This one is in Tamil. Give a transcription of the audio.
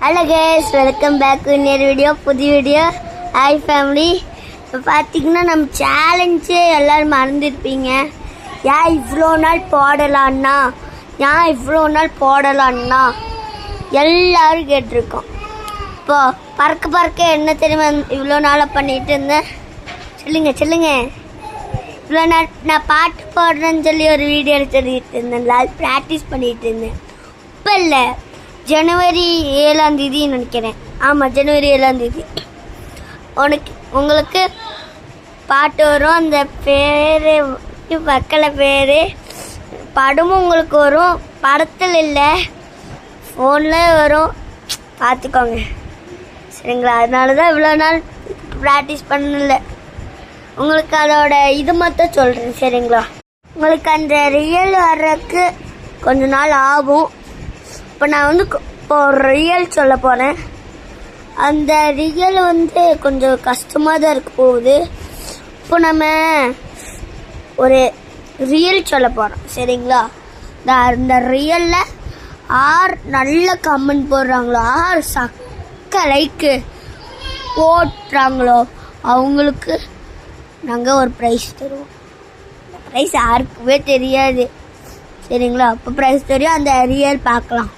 ஹலோ கைஸ், வெல்கம் பேக் இன்னொரு வீடியோ, புதிய வீடியோ. Hi family. இப்போ பார்த்தீங்கன்னா நம்ம சேலஞ்சு எல்லோரும் மறந்துருப்பீங்க. ஏன் இவ்வளோ நாள் போடலான்னா எல்லோரும் கேட்டிருக்கோம். இப்போ பறக்க என்ன தெரியுமா இவ்வளோ நாளாக பண்ணிகிட்டு இருந்தேன்? சொல்லுங்க. இவ்வளோ நாள் நான் பாட்டு போடுறேன்னு சொல்லி ஒரு வீடியோ சொல்லிட்டு இருந்தேன், ப்ராக்டிஸ் பண்ணிகிட்டு இருந்தேன். இப்போ இல்லை, ஜனவரி 7ஆம் தேதி நினைக்கிறேன். ஆமாம், ஜனவரி 7ஆம் தேதி உங்களுக்கு பாட்டு வரும். அந்த பேர் மக்களை பேர் படமும் உங்களுக்கு வரும். படத்தில் இல்லை, ஃபோனில் வரும், பார்த்துக்கோங்க சரிங்களா? அதனால தான் இவ்வளோ நாள் ப்ராக்டிஸ் பண்ணல. உங்களுக்கு அதோட இது மட்டும் சொல்கிறேன் சரிங்களா? உங்களுக்கு அந்த ரியல் வர்றதுக்கு கொஞ்ச நாள் ஆகும். இப்போ நான் இப்போ ரியல் சொல்ல போகிறேன். அந்த ரியல் கொஞ்சம் கஷ்டமாக தான் இருக்க போகுது. இப்போ நம்ம ஒரு ரியல் சொல்ல போகிறோம் சரிங்களா? அந்த ரியலில் ஆர் நல்ல கமெண்ட் போடுறாங்களோ, ஆர் லைக்கு போட்டுறாங்களோ அவங்களுக்கு நாங்கள் ஒரு ப்ரைஸ் தருவோம். ப்ரைஸ் யாருக்குமே தெரியாது சரிங்களா? அப்போ ப்ரைஸ் தெரியும். அந்த ரியல் பார்க்கலாம்.